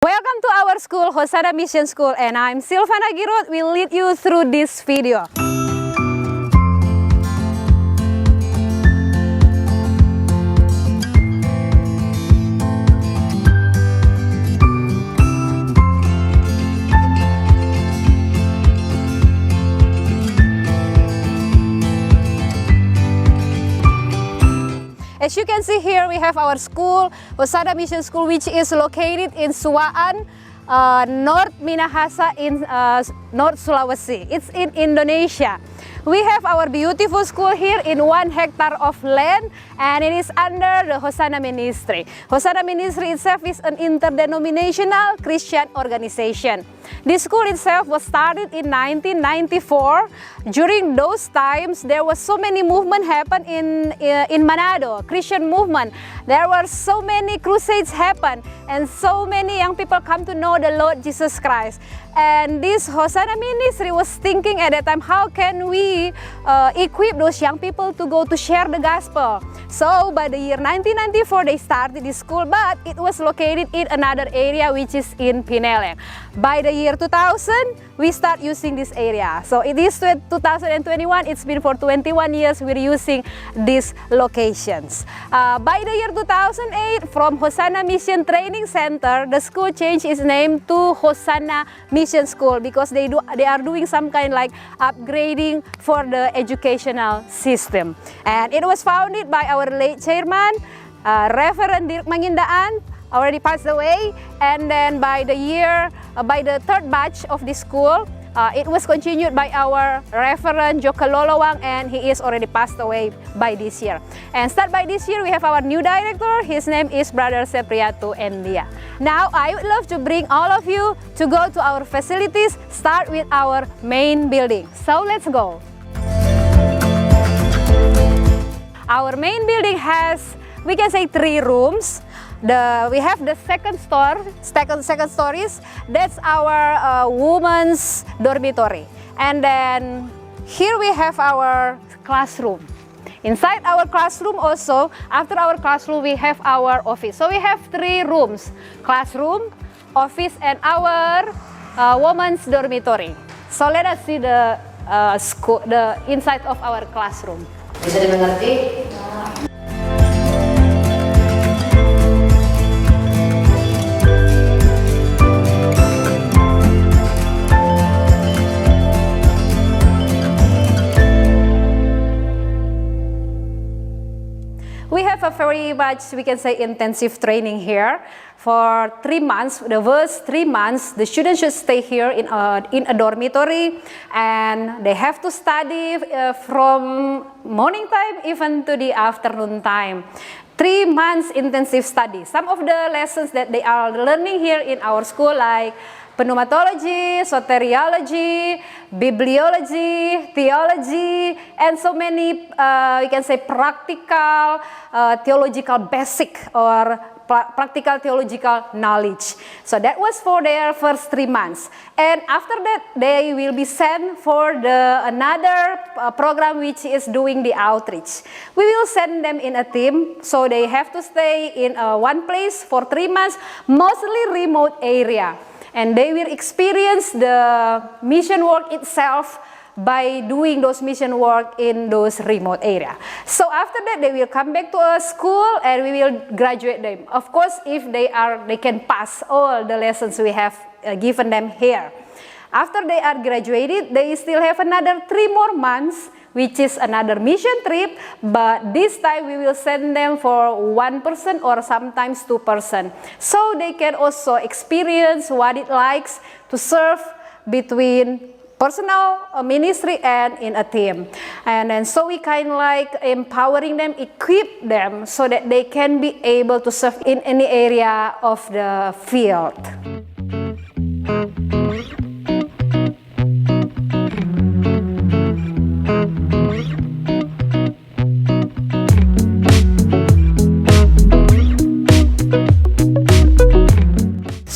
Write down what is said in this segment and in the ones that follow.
Welcome to our school, Hosanna Mission School, and I'm Silvana Girot. Will lead you through this video. As you can see here, we have our school, Hosanna Mission School, which is located in Suwaan, North Minahasa in North Sulawesi. It's in Indonesia. We have our beautiful school here in 1 hectare of land, and it is under the Hosanna Ministry. Hosanna Ministry itself is an interdenominational Christian organization. This school itself was started in 1994. During those times, there was so many movement happen in Manado, Christian movement. There were so many crusades happen, and so many young people come to know the Lord Jesus Christ. And this Hosanna Ministry was thinking at that time, how can we equip those young people to go to share the gospel? So by the year 1994, they started this school, but it was located in another area, which is in Pineleng. By the year 2000, we start using this area. So it is 2021, it's been for 21 years we're using these locations. By the year 2008, from Hosanna Mission Training Center, the school changed its name to Hosanna Mission School because they are doing some kind like upgrading for the educational system. And it was founded by our late chairman, Reverend Dirk Mangindaan, already passed away. And then by the third batch of this school, it was continued by our Reverend Joko Lolowang, and he is already passed away by this year. And start by this year, we have our new director. His name is Brother Sepriatu Endia. Now, I would love to bring all of you to go to our facilities, start with our main building. So let's go. Our main building has, we can say, 3 rooms. We have the second stories. That's our women's dormitory. And then here we have our classroom. Inside our classroom also, after our classroom, we have our office. So we have 3 rooms: classroom, office, and our women's dormitory. So let us see the inside of our classroom. Bisa dimengerti? We have a very much, we can say, intensive training here for 3 months. The first 3 months, the students should stay here in a dormitory, and they have to study from morning time even to the afternoon time. 3 months intensive study. Some of the lessons that they are learning here in our school, like pneumatology, soteriology, bibliology, theology, and so many, we can say, practical theological basic or practical theological knowledge. So that was for their first 3 months. And after that, they will be sent for another program which is doing the outreach. We will send them in a team, so they have to stay in one place for 3 months, mostly remote area. And they will experience the mission work itself by doing those mission work in those remote area. So after that, they will come back to a school and we will graduate them. Of course, if they can pass all the lessons we have given them here. After they are graduated, they still have another 3 more months, which is another mission trip, but this time we will send them for 1 person or sometimes 2 person. So they can also experience what it likes to serve between personal ministry and in a team. And then so we kind of like empowering them, equip them so that they can be able to serve in any area of the field.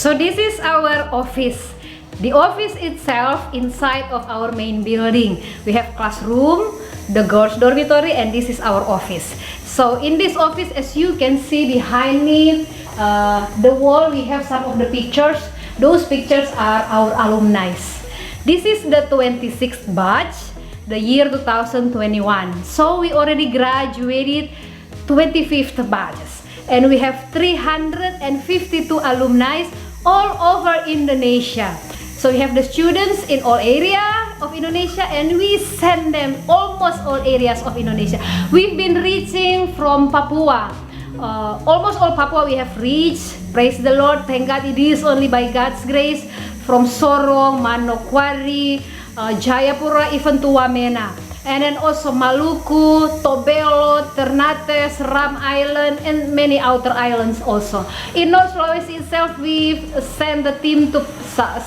So this is our office. The office itself inside of our main building. We have classroom, the girls' dormitory, and this is our office. So in this office, as you can see behind me, the wall we have some of the pictures. Those pictures are our alumni. This is the 26th batch, the year 2021. So we already graduated 25th batches, and we have 352 alumni all over Indonesia. So we have the students in all areas of Indonesia, and we send them almost all areas of Indonesia. We've been reaching from Papua. Almost all Papua we have reached. Praise the Lord. Thank God it is only by God's grace. From Sorong, Manokwari, Jayapura, even to Wamena. And then also Maluku, Tobelo, Ternate, Seram Island, and many outer islands also. In North Sulawesi itself, we send the team to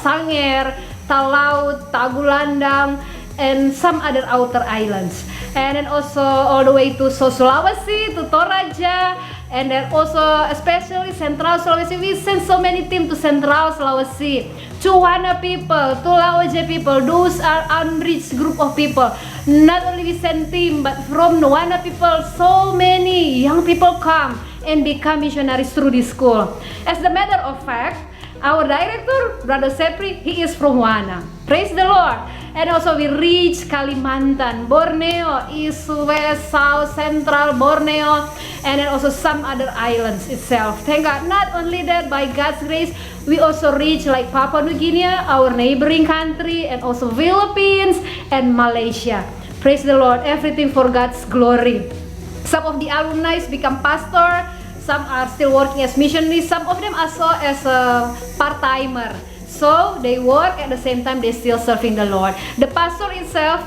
Sanger, Talaut, Tagulandang, and some other outer islands. And then also all the way to Sulawesi, to Toraja, and then also especially Central Sulawesi. We send so many teams to Central Sulawesi, to Wana people, to Laoja people. Those are unreached group of people. Not only we send team, but from the Wana people, so many young people come and become missionaries through this school. As a matter of fact, our director, Brother Sepri, he is from Wana. Praise the Lord. And also we reach Kalimantan, Borneo, East, West, South, Central, Borneo, and then also some other islands itself. Thank God. Not only that, by God's grace, we also reach like Papua New Guinea, our neighboring country, and also Philippines and Malaysia. Praise the Lord. Everything for God's glory. Some of the alumni become pastor. Some are still working as missionaries. Some of them also as a part-timer. So they work at the same time they still serving the Lord. The pastor itself,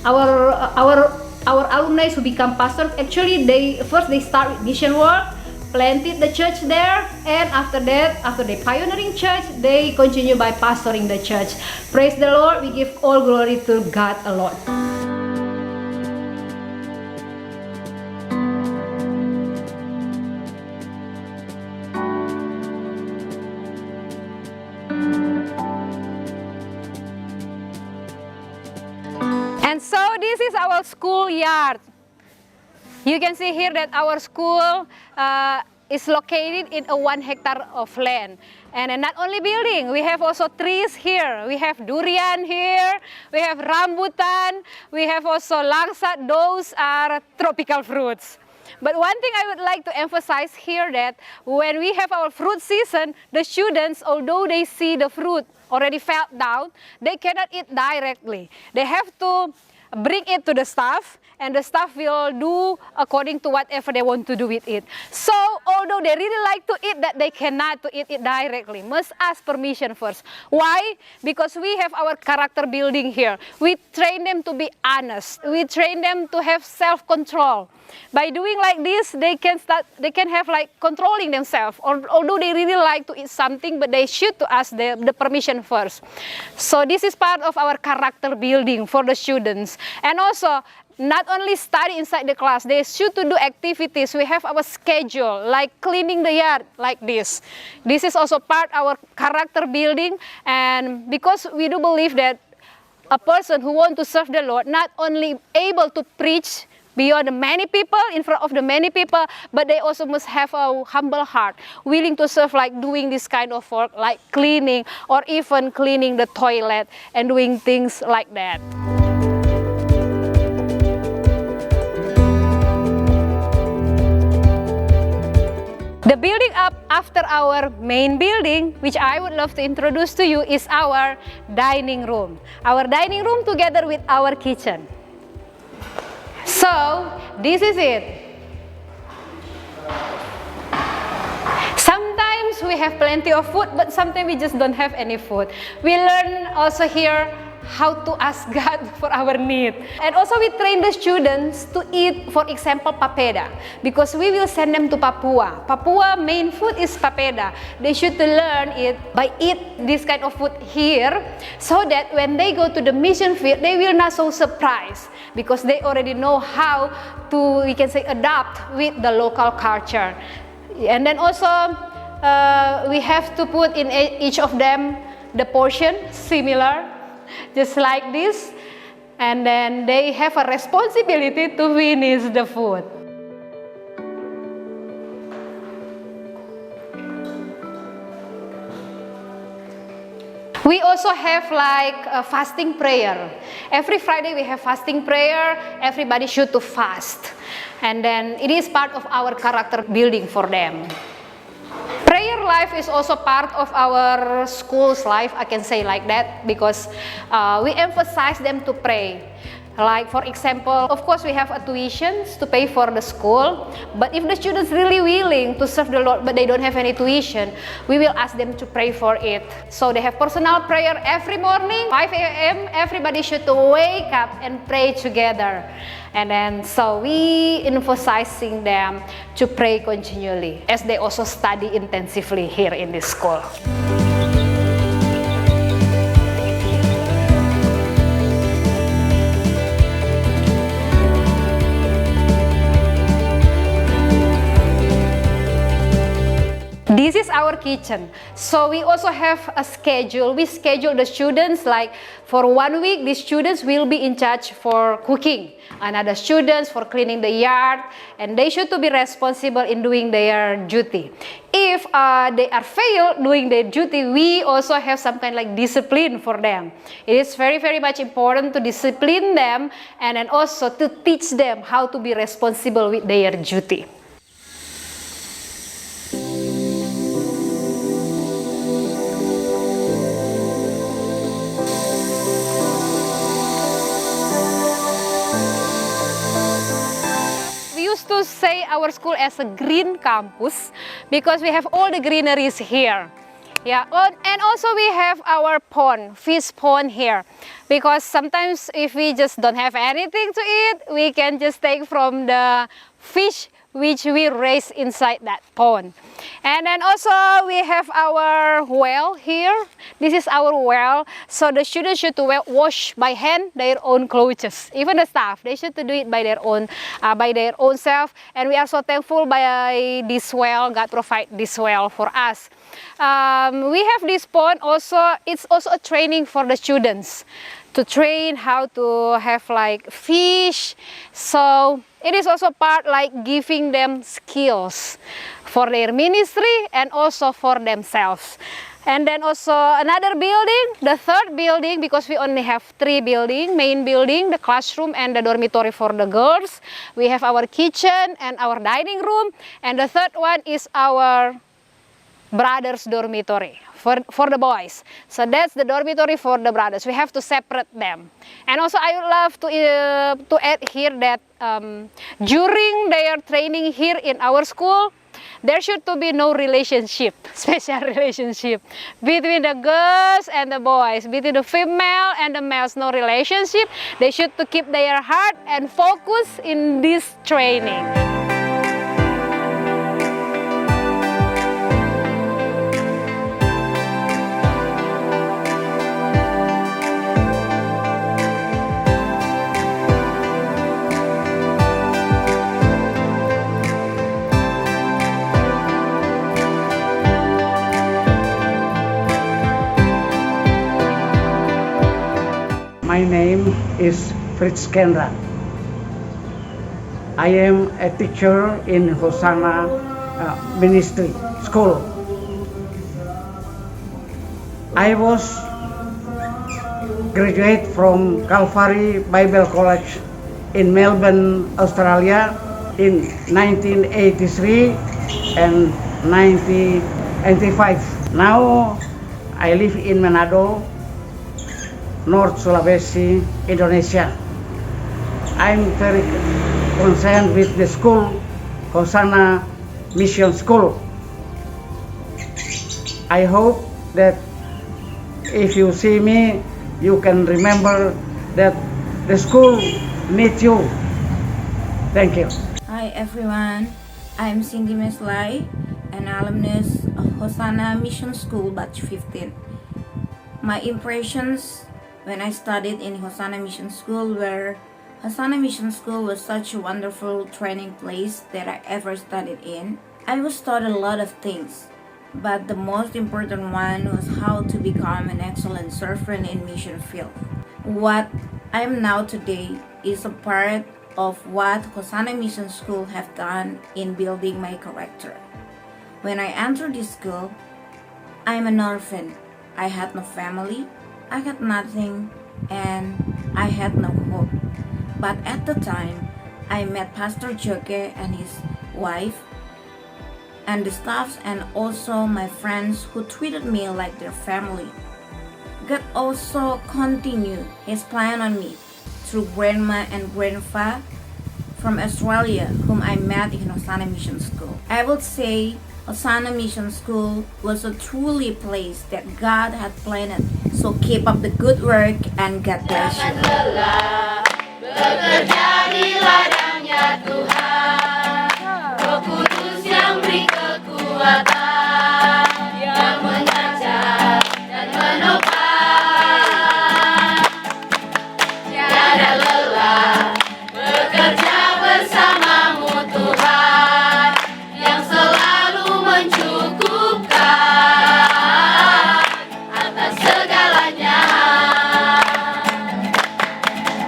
our alumni who become pastor, actually they start with mission work, planted the church there, and after that, after they pioneering church, they continue by pastoring the church. Praise the Lord. We give all glory to God alone. And so this is our school yard. You can see here that our school is located in a 1 hectare of land. And not only building, we have also trees here. We have durian here, we have rambutan, we have also langsat. Those are tropical fruits. But one thing I would like to emphasize here that when we have our fruit season, the students, although they see the fruit already fell down, they cannot eat directly. They have to bring it to the staff, and the staff will do according to whatever they want to do with it. So although they really like to eat that, they cannot to eat it directly. Must ask permission first. Why? Because we have our character building here. We train them to be honest. We train them to have self-control. By doing like this, they can have like controlling themselves. Although they really like to eat something, but they should to ask the permission first. So this is part of our character building for the students. And also, not only study inside the class, they should to do activities. We have our schedule, like cleaning the yard, like this. This is also part of our character building, and because we do believe that a person who wants to serve the Lord, not only able to preach beyond the many people, in front of the many people, but they also must have a humble heart, willing to serve, like doing this kind of work, like cleaning, or even cleaning the toilet, and doing things like that. The building up after our main building, which I would love to introduce to you, is our dining room. Our dining room together with our kitchen. So, this is it. Sometimes we have plenty of food, but sometimes we just don't have any food. We learn also here how to ask God for our need. And also we train the students to eat, for example, papeda, because we will send them to Papua. Papua main food is papeda. They should learn it by eat this kind of food here, so that when they go to the mission field, they will not so surprised, because they already know how to, we can say, adapt with the local culture. And then also we have to put in each of them the portion similar, just like this, and then they have a responsibility to finish the food. We also have like a fasting prayer. Every Friday we have fasting prayer. Everybody should to fast. And then it is part of our character building for them. Prayer life is also part of our school's life, I can say like that, because we emphasize them to pray. Like for example, of course we have a tuitions to pay for the school, but if the students really willing to serve the Lord but they don't have any tuition, we will ask them to pray for it. So they have personal prayer every morning, 5 a.m. Everybody should to wake up and pray together. And then so we emphasizing them to pray continually as they also study intensively here in this school. This is our kitchen. So we also have a schedule. We schedule the students like for 1 week, the students will be in charge for cooking. Another students for cleaning the yard, and they should to be responsible in doing their duty. If they are failed doing their duty, we also have some kind like discipline for them. It is very, very much important to discipline them and then also to teach them how to be responsible with their duty. To say our school as a green campus because we have all the greeneries here. Yeah, and also we have our pond, fish pond here, because sometimes if we just don't have anything to eat, we can just take from the fish which we raise inside that pond. And then also we have our well here. This is our well, so the students should to wash by hand their own clothes. Even the staff, they should to do it by their own self. And we are so thankful by this well. God provide this well for us. We have this pond also. It's also a training for the students to train how to have like fish. So it is also part like giving them skills for their ministry and also for themselves. And then also another building, the third building, because we only have 3 buildings, main building, the classroom and the dormitory for the girls. We have our kitchen and our dining room. And the third one is our brothers' dormitory for the boys. So that's the dormitory for the brothers. We have to separate them. And also I would love to add here that during their training here in our school, there should to be no relationship, special relationship between the girls and the boys, between the female and the males, no relationship. They should to keep their heart and focus in this training. My name is Fritz Kendra. I am a teacher in Hosanna Ministry School. I was graduate from Calvary Bible College in Melbourne, Australia in 1983 and 1985. Now I live in Manado, North Sulawesi, Indonesia. I'm very concerned with the school, Hosanna Mission School. I hope that if you see me, you can remember that the school needs you. Thank you. Hi everyone, I'm Cindy Meslay, an alumnus of Hosanna Mission School Batch 15. My impressions when I studied in Hosanna Mission School were Hosanna Mission School was such a wonderful training place that I ever studied in. I was taught a lot of things, but the most important one was how to become an excellent servant in mission field. What I am now today is a part of what Hosanna Mission School have done in building my character. When I entered this school, I'm an orphan. I had no family, I had nothing, and I had no hope. But at the time, I met Pastor Joke and his wife, and the staffs, and also my friends who treated me like their family. God also continued His plan on me through grandma and grandpa from Australia, whom I met in Hosanna Mission School. I would say Hosanna Mission School was a truly place that God had planned. So keep up the good work and God bless you. Bekerja di ladangnya Tuhan, Roh Kudus yang beri kekuatan, yang mengajar dan menopang. Tiada lelah bekerja bersamamu Tuhan, yang selalu mencukupkan atas segalanya.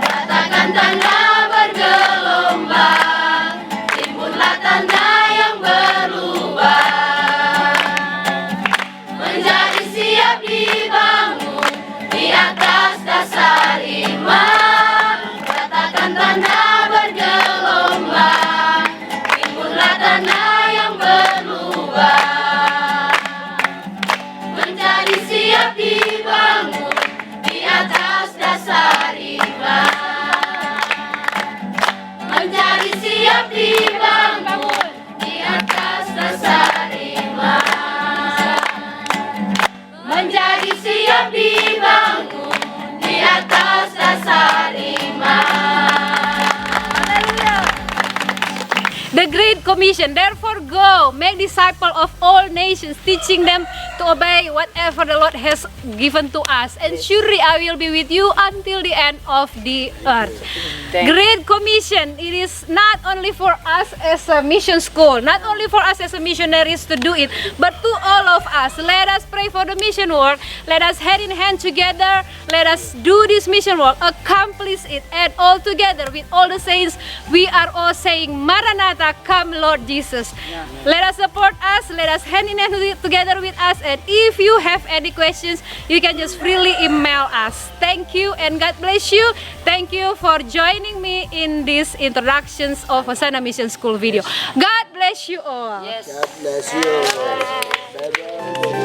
Katakan tanda bergelombang, timbullah tanda yang berubah, menjadi siap dibangun di atas dasar iman. Katakan tanda bergelombang, timbullah tanda yang berubah, menjadi siap dibangun di atas dasar iman. Menjadi siap dibangun di atas dasar iman. Menjadi siap dibangun di atas dasar iman. The Great Commission, therefore go, make disciples of all nations, teaching them to obey whatever the Lord has given to us. And surely I will be with you until the end of the earth. Great Commission, it is not only for us as a mission school, not only for us as a missionaries to do it, but to all of us. Let us pray for the mission work. Let us hand in hand together. Let us do this mission work, accomplish it, and all together with all the saints, we are all saying, Maranatha, come Lord Jesus. Let us support us. Let us hand in hand together with us. And if you have any questions, you can just freely email us. Thank you and God bless you. Thank you for joining me in this introductions of Hosanna Mission School video. God bless you all. God bless you. Bye-bye.